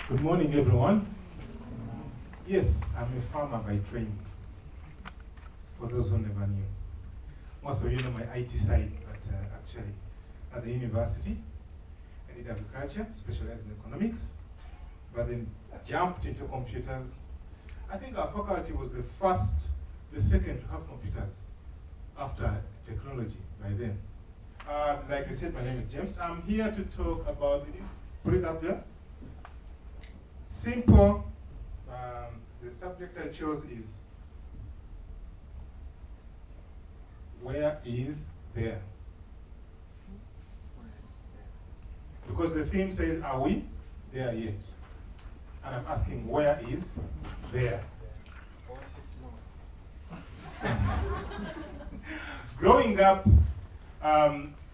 Good morning, everyone. Yes, I'm a farmer by training, for those who never knew. Most of you know my IT side, but actually at the university, I did agriculture, specialized in economics, but then jumped into computers. I think our faculty was the second to have computers after technology by then. Like I said, my name is James. I'm here to talk about, put it up there. Simple. The subject I chose is where is there? Because the theme says, are we there yet? And I'm asking, where is there? Growing up,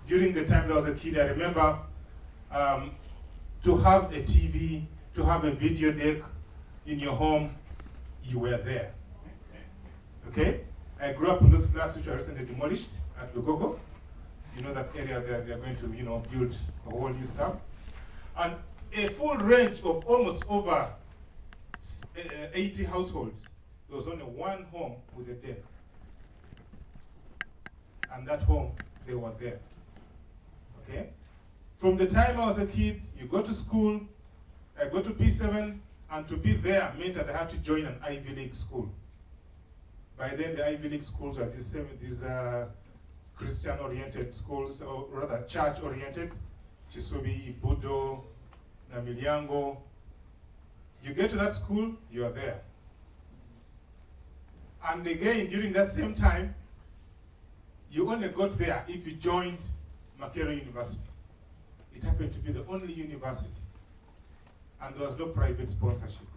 during the time I was a kid, I remember to have a TV, to have a video deck in your home, you were there. Okay? I grew up in those flats which are recently demolished at Lugogo. You know that area they're going to, build a whole new stuff. And a full range of almost over 80 households. There was only one home with a deck. And that home, they were there. Okay? From the time I was a kid, you go to school, I go to P7, and to be there meant that I had to join an Ivy League school. By then, the Ivy League schools were these Christian-oriented schools, or rather church-oriented. Chisubi, Budo, Namilyango. You get to that school, you are there. And again, during that same time, you only got there if you joined Makerere University. It happened to be the only university. And there was no private sponsorship.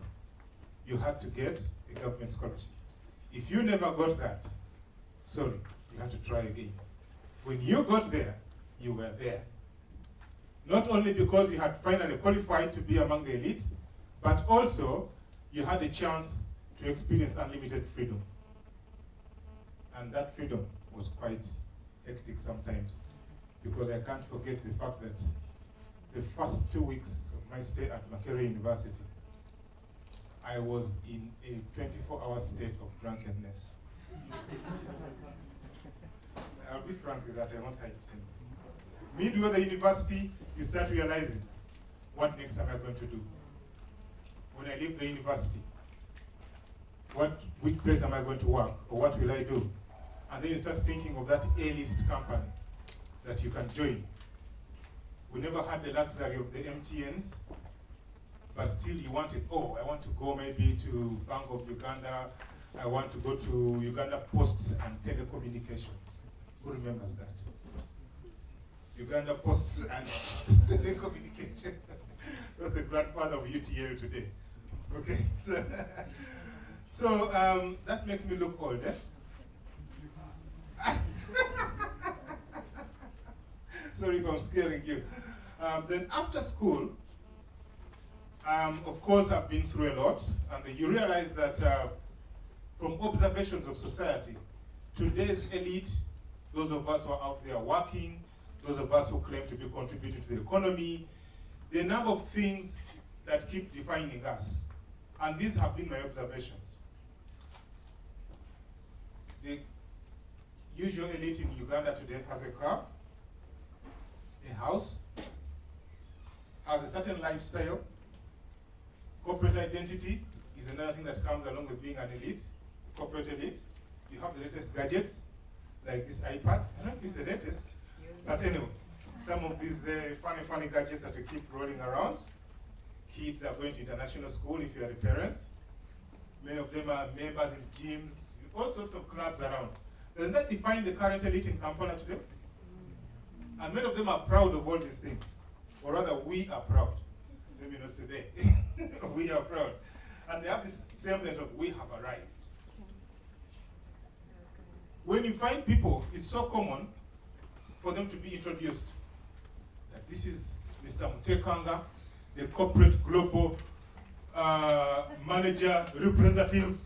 You had to get a government scholarship. If you never got that, sorry, you had to try again. When you got there, you were there. Not only because you had finally qualified to be among the elites, but also you had a chance to experience unlimited freedom. And that freedom was quite hectic sometimes, because I can't forget the fact that the first 2 weeks of my stay at Makerere University, I was in a 24-hour state of drunkenness. I'll be frank with that, I won't hide it. Midway the university, you start realizing, what next am I going to do? When I leave the university, which place am I going to work, or what will I do? And then you start thinking of that A-list company that you can join. We never had the luxury of the MTNs, but still you wanted, I want to go maybe to Bank of Uganda, I want to go to Uganda Posts and Telecommunications. Who remembers that? Uganda Posts and Telecommunications. That's the grandfather of UTL today. Okay, so that makes me look old, eh? Sorry if I'm scaring you. Then after school, of course, I've been through a lot, and you realize that from observations of society, today's elite, those of us who are out there working, those of us who claim to be contributing to the economy, the number of things that keep defining us. And these have been my observations. The usual elite in Uganda today has a car, a house, has a certain lifestyle. Corporate identity is another thing that comes along with being an elite, corporate elite. You have the latest gadgets, like this iPad. I don't know if it's the latest, but anyway, some of these funny gadgets that we keep rolling around. Kids are going to international school if you are a parent. Many of them are members in gyms, all sorts of clubs around. Doesn't that define the current elite in Kampala today? And many of them are proud of all these things. Or rather, we are proud. Let me not say they. We are proud. And they have this semblance of we have arrived. When you find people, it's so common for them to be introduced. That this is Mr. Mutekanga, the corporate global manager representative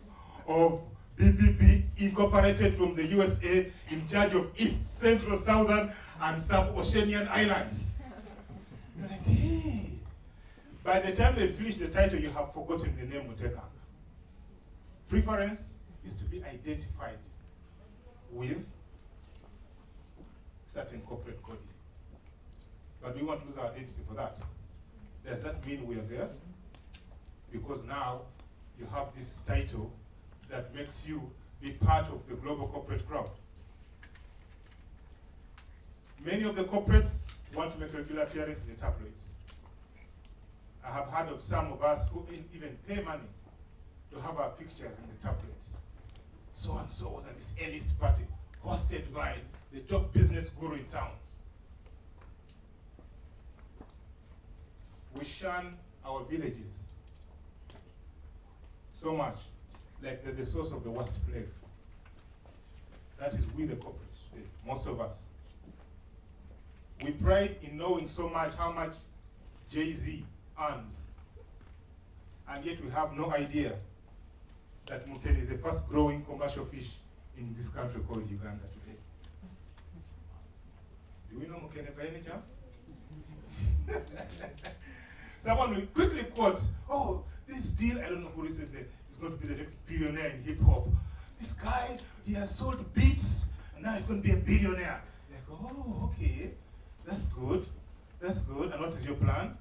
of BBB Incorporated from the USA, in charge of East, Central, Southern, and Sub-Oceanian Islands. You're like, hey, By the time they finish the title, you have forgotten the name Muteka. Preference is to be identified with certain corporate body. But we won't lose our identity for that. Does that mean we are there? Because now you have this title that makes you be part of the global corporate crowd. Many of the corporates want to make regular appearance in the tabloids. I have heard of some of us who even pay money to have our pictures in the tabloids. So-and-so was at this A-list party, hosted by the top business guru in town. We shun our villages so much, like they're the source of the worst plague. That is we the corporates today, most of us. We pride in knowing so much how much Jay-Z earns, and yet we have no idea that Mukene is the fast growing commercial fish in this country called Uganda today. Do we know Mukene by any chance? Someone will quickly quote, oh, this deal, I don't know who recently is going to be the next billionaire in hip hop. This guy, he has sold beats, and now he's going to be a billionaire. Like, oh, okay, that's good. That's good. And what is your plan?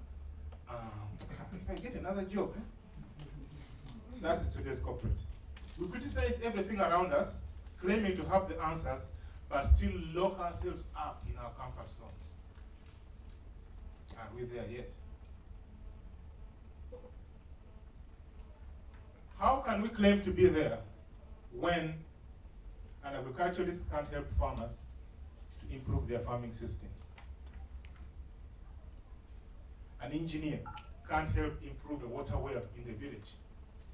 If I get another job, That is today's corporate. We criticize everything around us, claiming to have the answers, but still lock ourselves up in our comfort zone. Are we there yet? How can we claim to be there when an agriculturalist can't help farmers to improve their farming systems? An engineer can't help improve the water well in the village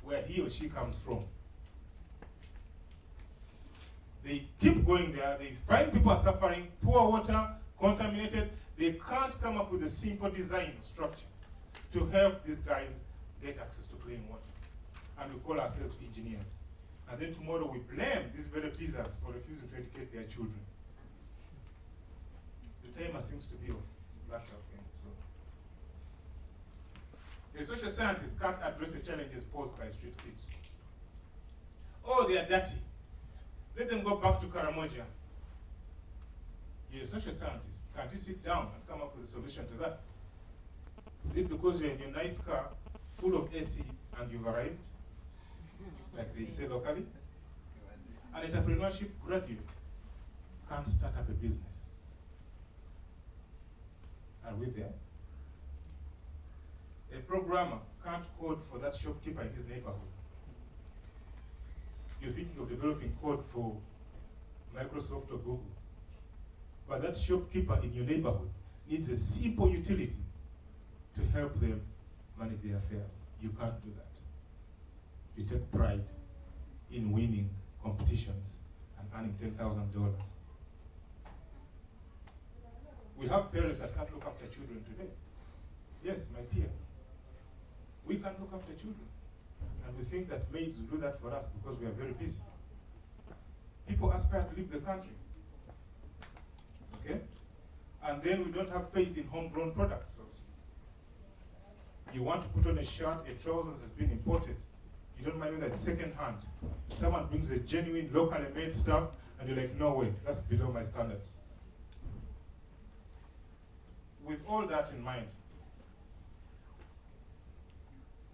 where he or she comes from. They keep going there, they find people are suffering, poor water, contaminated. They can't come up with a simple design structure to help these guys get access to clean water. And we call ourselves engineers. And then tomorrow we blame these very peasants for refusing to educate their children. The timer seems to be off. Black out. A social scientist can't address the challenges posed by street kids. Oh, they are dirty. Let them go back to Karamoja. You're a social scientist. Can't you sit down and come up with a solution to that? Is it because you're in your nice car, full of AC, and you've arrived? Like they say locally? An entrepreneurship graduate can't start up a business. Are we there? A programmer can't code for that shopkeeper in his neighborhood. You're thinking of developing code for Microsoft or Google. But that shopkeeper in your neighborhood needs a simple utility to help them manage their affairs. You can't do that. You take pride in winning competitions and earning $10,000. We have parents that can't look after children today. Yes, my peers. We can't look after children. And we think that maids will do that for us because we are very busy. People aspire to leave the country. Okay? And then we don't have faith in homegrown products also. You want to put on a shirt, a trouser that's been imported. You don't mind that second hand. Someone brings a genuine, locally made stuff, and you're like, no way, that's below my standards. With all that in mind,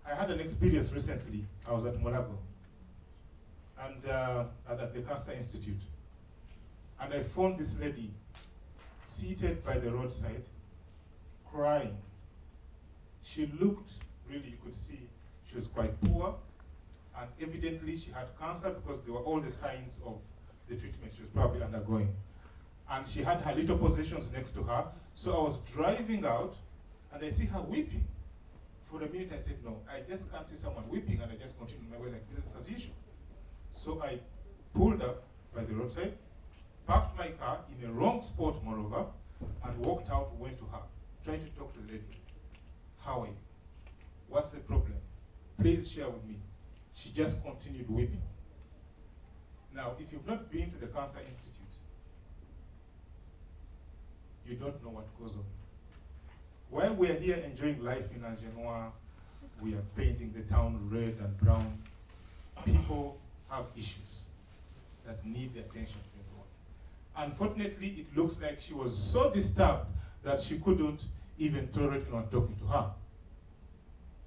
I had an experience recently. I was at Molago and at the Cancer Institute. And I found this lady seated by the roadside, crying. She looked, really, you could see, she was quite poor. And evidently she had cancer because there were all the signs of the treatment she was probably undergoing. And she had her little possessions next to her. So I was driving out and I see her weeping. For a minute I said, no, I just can't see someone weeping, and I just continued my way like business as usual. So I pulled up by the roadside, parked my car in a wrong spot moreover, and walked out, went to her, trying to talk to the lady. How are you? What's the problem? Please share with me. She just continued weeping. Now, if you've not been to the Cancer Institute, you don't know what goes on. While we are here enjoying life in Angenois, we are painting the town red and brown. People have issues that need the attention of everyone. Unfortunately, it looks like she was so disturbed that she couldn't even tolerate anyone talking to her.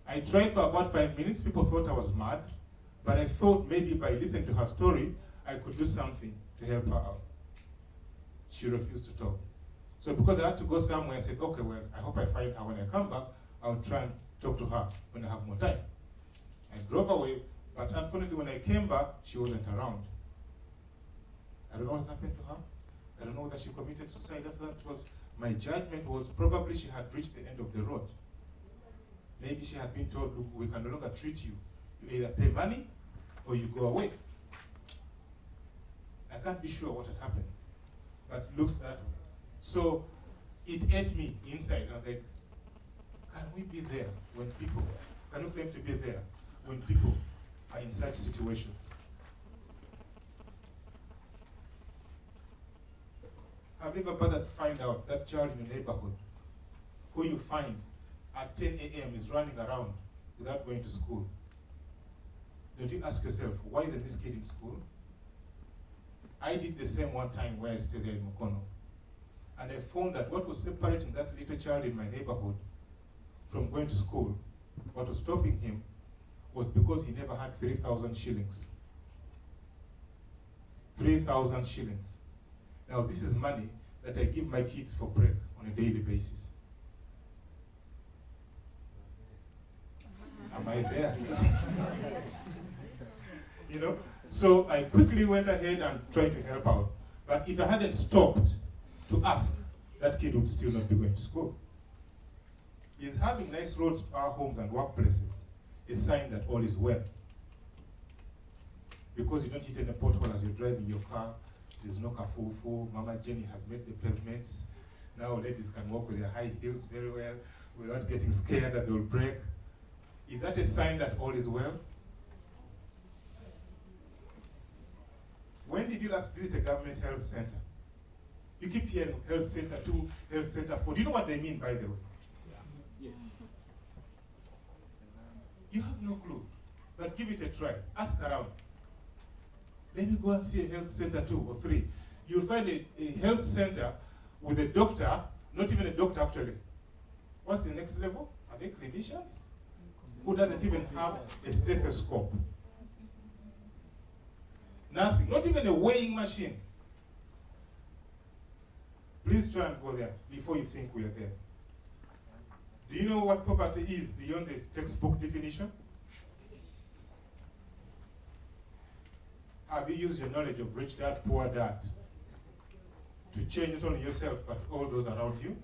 I tried for about 5 minutes. People thought I was mad, but I thought maybe by listening to her story, I could do something to help her out. She refused to talk. So because I had to go somewhere, I said, okay, well, I hope I find her when I come back. I'll try and talk to her when I have more time. I drove away, but unfortunately when I came back, she wasn't around. I don't know what's happened to her. I don't know whether she committed suicide after that. My judgment was probably she had reached the end of the road. Maybe she had been told, look, we can no longer treat you. You either pay money or you go away. I can't be sure what had happened, but it looks that way. So it ate me inside. I was like, can we be there when people, can we claim to be there when people are in such situations? Have you ever bothered to find out that child in your neighborhood who you find at 10 a.m. is running around without going to school? Don't you ask yourself, why isn't this kid in school? I did the same one time where I stayed there in Mukono. And I found that what was separating that little child in my neighborhood from going to school, what was stopping him, was because he never had 3,000 shillings. 3,000 shillings. Now this is money that I give my kids for break on a daily basis. Am I there? You know? So I quickly went ahead and tried to help out. But if I hadn't stopped to ask, that kid would still not be going to school. Is having nice roads to our homes and workplaces a sign that all is well? Because you don't hit any pothole as you're driving your car, there's no kafufu, Mama Jenny has made the pavements. Now ladies can walk with their high heels very well without getting scared that they'll break. Is that a sign that all is well? When did you last visit a government health center? You keep hearing health center 2, health center 4. Do you know what they mean, by the way? Yeah. Yes. You have no clue, but give it a try. Ask around. Then you go and see a health center 2 or 3. You'll find a health center with a doctor, not even a doctor actually. What's the next level? Are they clinicians? Who doesn't even have a stethoscope? Nothing, not even a weighing machine. Please try and go there before you think we are there. Do you know what poverty is beyond the textbook definition? Have you used your knowledge of rich dad, poor dad to change not only yourself but all those around you?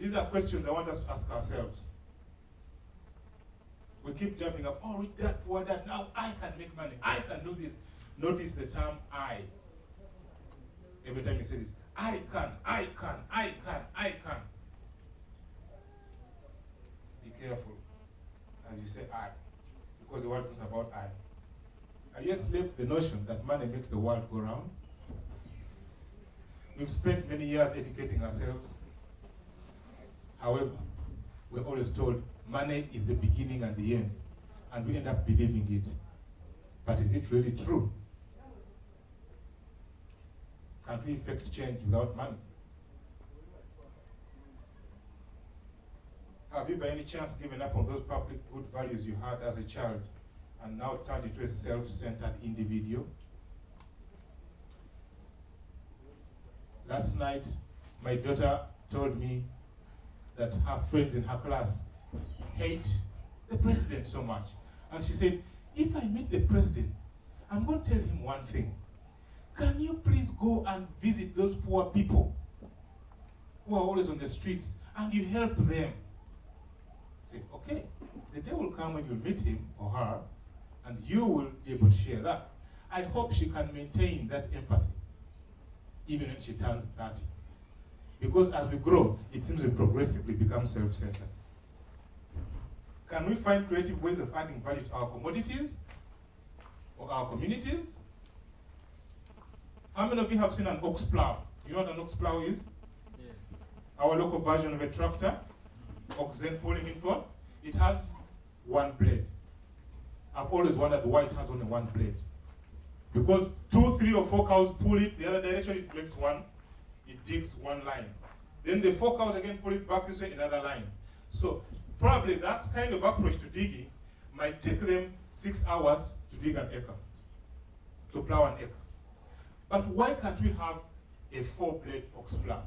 These are questions I want us to ask ourselves. We keep jumping up, oh, rich dad, poor dad, now I can make money, I can do this. Notice the term I. Every time you say this, I can, I can, I can, I can. Be careful as you say I, because the world is not about I. Are you enslaved to the notion that money makes the world go round? We've spent many years educating ourselves. However, we're always told money is the beginning and the end, and we end up believing it. But is it really true? Can we effect change without money? Have you by any chance given up on those public good values you had as a child and now turned into a self-centered individual? Last night, my daughter told me that her friends in her class hate the president so much. And she said, if I meet the president, I'm going to tell him one thing. Can you please go and visit those poor people who are always on the streets and you help them? Say, okay, the day will come when you meet him or her and you will be able to share that. I hope she can maintain that empathy even when she turns 30. Because as we grow, it seems we progressively become self-centered. Can we find creative ways of adding value to our commodities or our communities? How many of you have seen an ox plow? You know what an ox plow is? Yes. our local version of a tractor, oxen pulling in front, it has one blade. I've always wondered why it has only one blade. Because 2, 3, or 4 cows pull it the other direction, it makes one, it digs one line. Then the 4 cows again pull it back this way, another line. So probably that kind of approach to digging might take them 6 hours to dig an acre, to plow an acre. But why can't we have a 4-blade ox plow?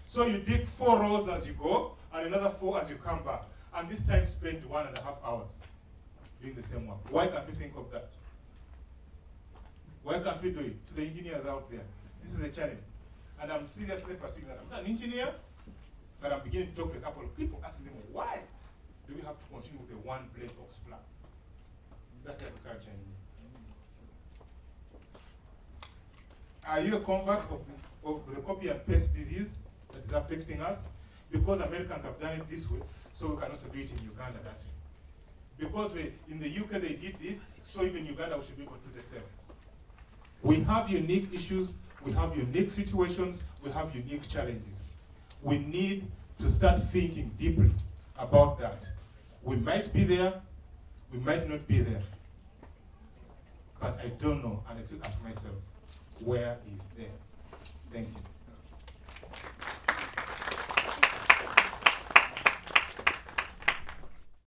So you dig 4 rows as you go, and another 4 as you come back. And this time spent 1.5 hours doing the same work. Why can't we think of that? Why can't we do it? To the engineers out there, this is a challenge. And I'm seriously pursuing that. I'm not an engineer, but I'm beginning to talk to a couple of people, asking them, why do we have to continue with the 1-blade ox plow? That's agriculture. Are you a convert of the copy and paste disease that is affecting us? Because Americans have done it this way, so we can also do it in Uganda that way. Because in the UK they did this, so even Uganda we should be able to do the same. We have unique issues, we have unique situations, we have unique challenges. We need to start thinking deeply about that. We might be there, we might not be there. But I don't know, and I still ask myself, where is there? Thank you.